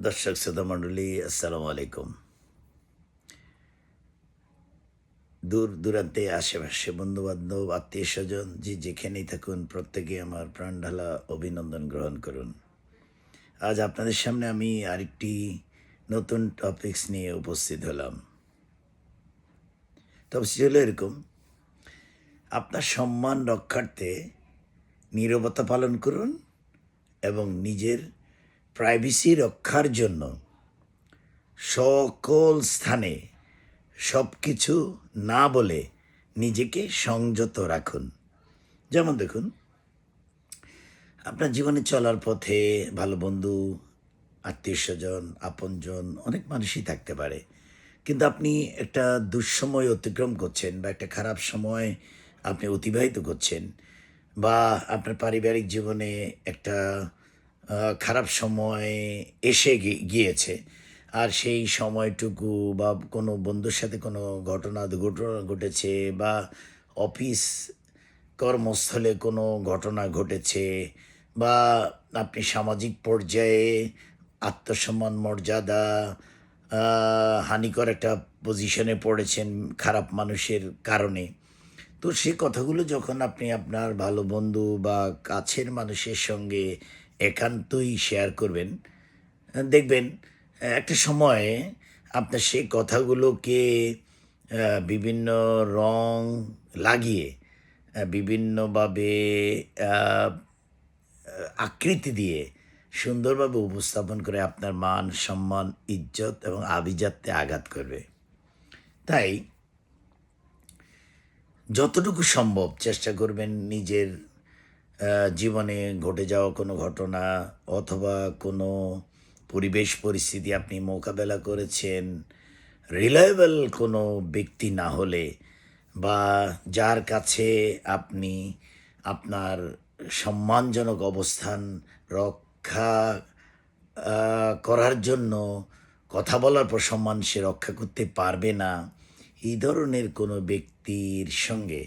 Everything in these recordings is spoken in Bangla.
দর্শক শ্রোতা মণ্ডলী, আসসালামু আলাইকুম। দূর দূরান্তে আশেপাশে বন্ধুবান্ধব আত্মীয় স্বজন যে যেখানেই থাকুন, প্রত্যেকে আমার প্রাণ ঢালা অভিনন্দন গ্রহণ করুন। আজ আপনাদের সামনে আমি আরেকটি নতুন টপিকস নিয়ে উপস্থিত হলাম। তবে সেটা হলো এরকম: আপনার সম্মান রক্ষার্থে নীরবতা পালন করুন এবং নিজের প্রাইভেসি রক্ষার জন্য সকল স্থানে সব কিছু না বলে নিজেকে সংযত রাখুন। যেমন দেখুন, আপনার জীবনে চলার পথে ভালো বন্ধু, আত্মীয় স্বজন, আপনজন অনেক মানুষই থাকতে পারে, কিন্তু আপনি একটা দুঃসময় অতিক্রম করছেন বা একটা খারাপ সময় আপনি অতিবাহিত করছেন, বা আপনার পারিবারিক জীবনে একটা খারাপ সময় এসে গিয়েছে, আর সেই সময়টুকু বা কোনো বন্ধুর সাথে কোনো ঘটনা দুর্ঘটনা ঘটেছে, বা অফিস কর্মস্থলে কোনো ঘটনা ঘটেছে, বা আপনি সামাজিক পর্যায়ে আত্মসম্মান মর্যাদা হানিকর একটা পজিশনে পড়েছেন খারাপ মানুষের কারণে। তো সে কথাগুলো যখন আপনি আপনার ভালো বন্ধু বা কাছের মানুষের সঙ্গে একান্তই শেয়ার করবেন, দেখবেন একটা সময়ে আপনার সেই কথাগুলোকে বিভিন্ন রং লাগিয়ে বিভিন্নভাবে আহ, আকৃতি দিয়ে সুন্দরভাবে উপস্থাপন করে আপনার মান, সম্মান, ইজ্জত এবং আভিজাত্যে আঘাত করবে। তাই যতটুকু সম্ভব চেষ্টা করবেন নিজের জীবনে ঘটে যাওয়া কোনো ঘটনা অথবা কোনো পরিবেশ পরিস্থিতি আপনি মোকাবেলা করেছেন, রিলায়েবল কোনো ব্যক্তি না হলে বা যার কাছে আপনি আপনার সম্মানজনক অবস্থান রক্ষা করার জন্য কথা বলার পর সম্মান সে রক্ষা করতে পারবে না, এই ধরনের কোনো ব্যক্তির সঙ্গে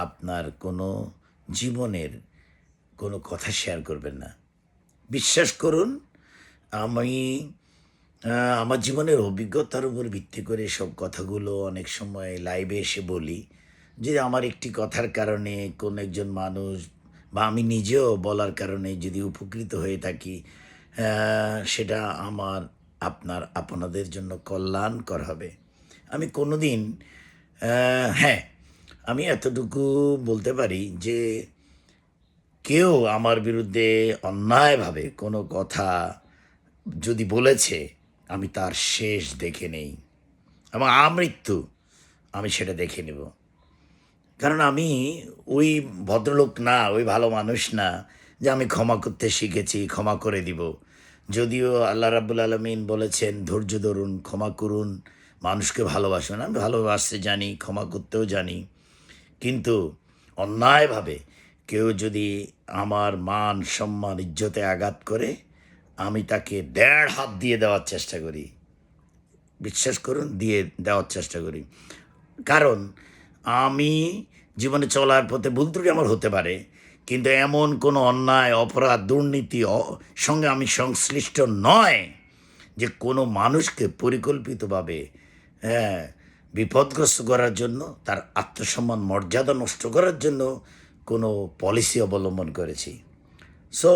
আপনার কোনো জীবনের কোনো কথা শেয়ার করবেন না। বিশ্বাস করুন, আমি আমার জীবনের অভিজ্ঞতার উপর ভিত্তি করে সব কথাগুলো অনেক সময় লাইভে এসে বলি, যে আমার একটি কথার কারণে কোনো একজন মানুষ বা আমি নিজেও বলার কারণে যদি উপকৃত হয়ে থাকি, সেটা আমার, আপনার, আপনাদের জন্য কল্যাণকর হবে। আমি কোনো দিন, হ্যাঁ, আমি এতটুকু বলতে পারি যে কেউ আমার বিরুদ্ধে অন্যায়ভাবে কোনো কথা যদি বলেছে, আমি তার শেষ দেখে নেই এবং আমৃত্যু আমি সেটা দেখে নেব। কারণ আমি ওই ভদ্রলোক না, ওই ভালো মানুষ না যে আমি ক্ষমা করতে শিখেছি, ক্ষমা করে দিব। যদিও আল্লাহ রাব্বুল আলামিন বলেছেন, ধৈর্য ধরুন, ক্ষমা করুন, মানুষকে ভালোবাসুন। আমি ভালোবাসতে জানি, ক্ষমা করতেও জানি, কিন্তু অন্যায়ভাবে কেউ যদি আমার মান, সম্মান, ইজ্জতে আঘাত করে, আমি তাকে ১.৫ হাত দিয়ে দেওয়ার চেষ্টা করি। বিশ্বাস করুন, দিয়ে দেওয়ার চেষ্টা করি। কারণ আমি জীবনে চলার পথে ভুল ত্রুটি আমার হতে পারে, কিন্তু এমন কোনো অন্যায়, অপরাধ, দুর্নীতি সঙ্গে আমি সংশ্লিষ্ট নয় যে কোনো মানুষকে পরিকল্পিতভাবে, হ্যাঁ, বিপদগ্রস্ত করার জন্য, তার আত্মসম্মান মর্যাদা নষ্ট করার জন্য কোনো পলিসি অবলম্বন করেছি। সো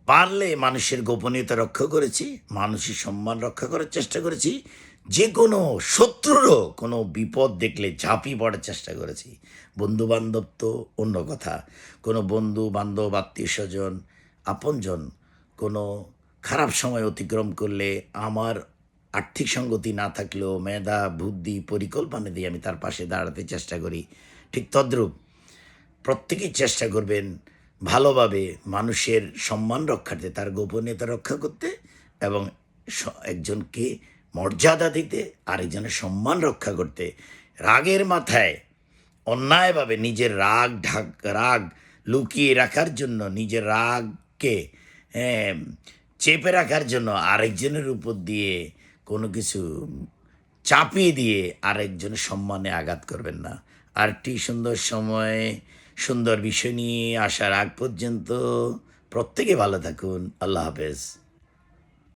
পারলে মানুষের গোপনীয়তা রক্ষা করেছি, মানুষের সম্মান রক্ষা করার চেষ্টা করেছি, যে কোনো শত্রুরও কোনো বিপদ দেখলে ঝাঁপিয়ে পড়ার চেষ্টা করেছি। বন্ধুবান্ধব তো অন্য কথা, কোনো বন্ধু বান্ধব, আত্মীয় স্বজন, আপনজন কোনো খারাপ সময় অতিক্রম করলে আমার আর্থিক সঙ্গতি না থাকলেও মেধা, বুদ্ধি, পরিকল্পনা দিয়ে আমি তার পাশে দাঁড়াতে চেষ্টা করি। ঠিক তদ্রূপ প্রত্যেকেই চেষ্টা করবেন ভালোভাবে মানুষের সম্মান রক্ষার্থে, তার গোপনীয়তা রক্ষা করতে এবং একজনকে মর্যাদা দিতে, আরেকজনের সম্মান রক্ষা করতে। রাগের মাথায় অন্যায়ভাবে নিজের রাগ লুকিয়ে রাখার জন্য, নিজের রাগকে চেপে রাখার জন্য আরেকজনের উপর দিয়ে কোনো কিছু চাপিয়ে দিয়ে আরেকজনের সম্মানে আঘাত করবেন না। আরেকটি সুন্দর সময়, সুন্দর বিষয় নিয়ে আসার আগ পর্যন্ত প্রত্যেকে ভালো থাকুন। আল্লাহ হাফেজ।